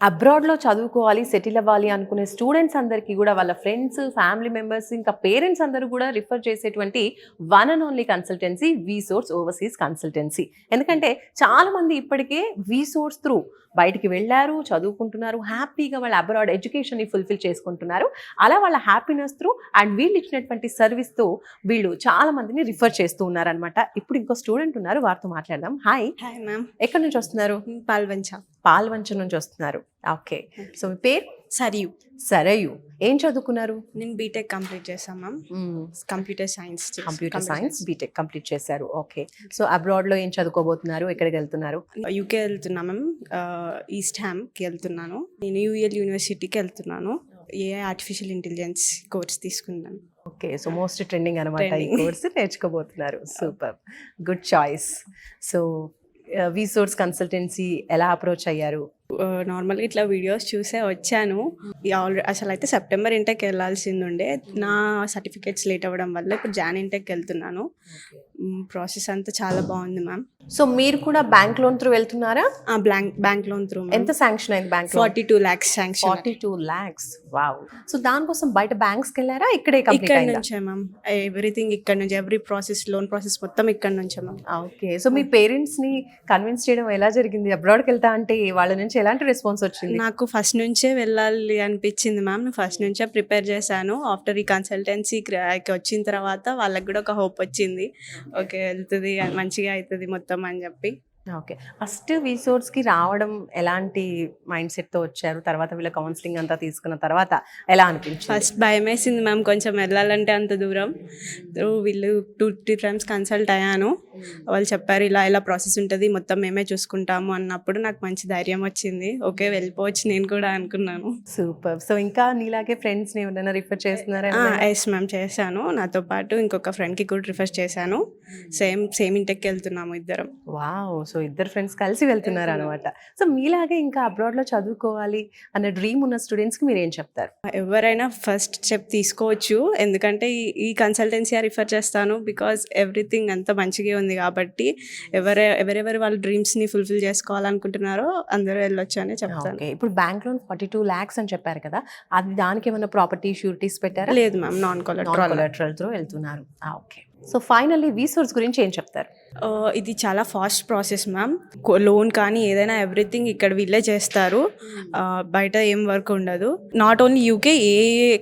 అబ్రాడ్‌లో చదువుకోవాలి, సెటిల్ అవ్వాలి అనుకునే స్టూడెంట్స్ అందరికీ గూడా వాళ్ళ ఫ్రెండ్స్, ఫ్యామిలీ మెంబర్స్ ఇంకా పేరెంట్స్ అందరూ గూడా రిఫర్ చేసేటువంటి one and only consultancy వీసోర్స్ overseas consultancy. ఎందుకంటే చాలామంది ఇప్పటికే వీసోర్స్ త్రూ బయటికి వెళ్లారు, చదువుకుంటున్నారు, హ్యాపీగా వాళ్ళ అబ్రాడ్ ఎడ్యుకేషన్‌ని ఫుల్‌ఫిల్ చేసుకుంటున్నారు. అలా వాళ్ళ హ్యాపీనెస్ త్రూ అండ్ వీళ్ళు ఇచ్చినటువంటి సర్వీస్‌తో వీళ్ళు చాలా మందిని రిఫర్ చేస్తూ ఉన్నారనమాట. ఇప్పుడు ఇంకో స్టూడెంట్ ఉన్నారు, వారితో మాట్లాడదాం. హాయ్! Hi ma'am. ఎక్కడి నుంచి వస్తున్నారు? పాల్వంచ. పాల్వంచ నుంచి వస్తున్నారు. ఓకే. సో మీ పేరు? సరియు. సరయు. ఏం చదువుకున్నారు? నేను బీటెక్ కంప్లీట్ చేశాను ma'am. Computer science. Computer science BTech complete చేశారు. ఓకే. సో అబ్రాడ్లో ఏం చదువుకోబోతున్నారు? ఎక్కడికి వెళ్తున్నారు? యూకే వెళ్తున్నా మ్యామ్. ఈస్ట్ హ్యామ్కి వెళ్తున్నాను. నేను యూఎల్ యూనివర్సిటీకి వెళ్తున్నాను. ఏఐ ఆర్టిఫిషియల్ ఇంటెలిజెన్స్ కోర్స్ తీసుకున్నాను. ఓకే. సో మోస్ట్ ట్రెండింగ్ అనమాట ఈ Trending. కోర్స్ నేర్చుకోబోతున్నారు. Super, good choice. So Vsource consultancy ఎలా అప్రోచ్ అయ్యారు? నార్మల్గా ఇట్లా వీడియోస్ చూసే వచ్చాను. అసలు అయితే సెప్టెంబర్ ఇంటెక్ వెళ్ళాల్సింది ఉండే. నా సర్టిఫికేట్స్ లేట్ అవ్వడం వల్ల ఇప్పుడు జాన్ ఇంటెక్ వెళ్తున్నాను. ప్రాసెస్ అంతా చాలా బాగుంది మ్యామ్. సో మీరు కూడా బ్యాంక్ లోన్ త్రూ వెళ్తున్నారా? బ్యాంక్ లోన్ త్రూ ఎంత శాంక్షన్ అయింది bank? 42 lakhs sanction. 42 lakhs. Wow. So దానికోసం బయట బ్యాంక్స్కి వెళ్ళారా? ఇక్కడే ఇక్కడ కంప్లీట్ అయిందా? నుంచే మ్యామ్. ఎవ్రీథింగ్ ఇక్కడ నుంచి, ఎవ్రీ ప్రాసెస్, లోన్ ప్రాసెస్ మొత్తం ఇక్కడ నుంచే మ్యామ్. ఓకే. సో మీ పేరెంట్స్ ని కన్విన్స్ చేయడం ఎలా జరిగింది? అబ్రాడ్కి వెళ్తా అంటే వాళ్ళ నుంచి ఎలాంటి రెస్పాన్స్ వచ్చింది? నాకు ఫస్ట్ నుంచే వెళ్ళాలి అనిపించింది మ్యామ్. నేను ఫస్ట్ నుంచే ప్రిపేర్ చేశాను. ఆఫ్టర్ ఈ కన్సల్టెన్సీకి వచ్చిన తర్వాత వాళ్ళకి కూడా ఒక హోప్ వచ్చింది. ఓకే, వెళ్తుంది, మంచిగా అవుతుంది మొత్తం అని చెప్పి. ఓకే. ఫస్ట్ వీసోర్స్కి రావడం ఎలాంటి మైండ్ సెట్తో వచ్చారు? తర్వాత వీళ్ళ కౌన్సిలింగ్ అంతా తీసుకున్న తర్వాత ఎలా అనిపించింది? ఫస్ట్ భయం వేసింది మ్యామ్, కొంచెం వెళ్ళాలంటే అంత దూరం. వీళ్ళు 2-3 times కన్సల్ట్ అయ్యాను. వాళ్ళు చెప్పారు ఇలా ఇలా ప్రాసెస్ ఉంటుంది, మొత్తం మేమే చూసుకుంటాము అన్నప్పుడు నాకు మంచి ధైర్యం వచ్చింది. ఓకే, వెళ్ళిపోవచ్చు నేను కూడా అనుకున్నాను. సూపర్. సో ఇంకా నీలాగే ఫ్రెండ్స్ని ఎవరైనా రిఫర్ చేస్తున్నారా? ఎస్ మ్యామ్, చేశాను. నాతో పాటు ఇంకొక ఫ్రెండ్కి కూడా రిఫర్ చేశాను. సేమ్ ఇంటెక్కి వెళ్తున్నాము ఇద్దరం. వావ్. సో ఇద్దరు ఫ్రెండ్స్ కలిసి వెళ్తున్నారు అనమాట. సో మీలాగే ఇంకా అబ్రాడ్లో చదువుకోవాలి అన్న డ్రీమ్ ఉన్న స్టూడెంట్స్కి మీరు ఏం చెప్తారు? ఎవరైనా ఫస్ట్ స్టెప్ తీసుకోవచ్చు. ఎందుకంటే ఈ కన్సల్టెన్సీ రిఫర్ చేస్తాను బికాజ్ ఎవ్రీథింగ్ అంత మంచిగా ఉంది కాబట్టి ఎవరెవరు వాళ్ళ డ్రీమ్స్ని ఫుల్ఫిల్ చేసుకోవాలనుకుంటున్నారో అందరూ వెళ్ళొచ్చు అని చెప్తాను. ఓకే. ఇప్పుడు బ్యాంక్ లోన్ 42 lakhs అని చెప్పారు కదా, అది దానికి ఏమైనా ప్రాపర్టీ షూరిటీస్ పెట్టారా? లేదు మ్యామ్, నాన్ కొలెటరల్. తో వెళ్తున్నారు. ఓకే. సో ఫైనల్లీ వీసోర్స్ గురించి ఏం చెప్తారు? ఇది చాలా ఫాస్ట్ ప్రాసెస్ మ్యామ్. లోన్ కానీ ఏదైనా ఎవ్రీథింగ్ ఇక్కడ వీళ్ళే చేస్తారు. బయట ఏం వర్క్ ఉండదు. నాట్ ఓన్లీ యూకే, ఏ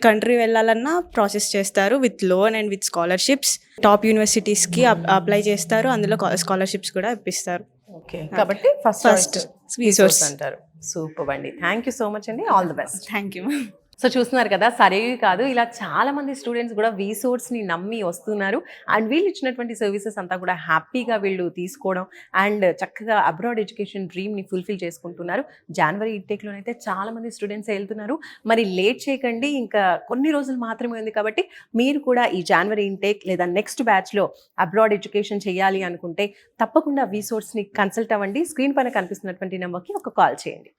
కంట్రీ వెళ్ళాలన్నా ప్రాసెస్ చేస్తారు with loan and with scholarships. Top యూనివర్సిటీస్కి అప్లై చేస్తారు, అందులో స్కాలర్షిప్స్ కూడా ఇప్పిస్తారు. ఓకే. కాబట్టి ఫస్ట్ వీసోర్స్ అంటారు. సూపర్ అండి. థ్యాంక్ యూ సో మచ్ అండి. All the best. Thank you ma'am. So చూస్తున్నారు కదా, సరేవి కాదు, ఇలా చాలా మంది స్టూడెంట్స్ కూడా వీసోర్స్ని నమ్మి వస్తున్నారు. అండ్ వీళ్ళు ఇచ్చినటువంటి సర్వీసెస్ అంతా కూడా హ్యాపీగా వీళ్ళు తీసుకోవడం అండ్ చక్కగా అబ్రాడ్ ఎడ్యుకేషన్ డ్రీమ్ని ఫుల్ఫిల్ చేసుకుంటున్నారు. జనవరి ఇంటేక్లోనైతే చాలా మంది స్టూడెంట్స్ వెళ్తున్నారు. మరి లేట్ చేయకండి, ఇంకా కొన్ని రోజులు మాత్రమే ఉంది కాబట్టి మీరు కూడా ఈ జనవరి ఇంటేక్ లేదా నెక్స్ట్ బ్యాచ్లో అబ్రాడ్ ఎడ్యుకేషన్ చేయాలి అనుకుంటే తప్పకుండా వీసోర్స్ని కన్సల్ట్ అవ్వండి. స్క్రీన్ పైన కనిపిస్తున్నటువంటి నెంబర్కి ఒక కాల్ చేయండి.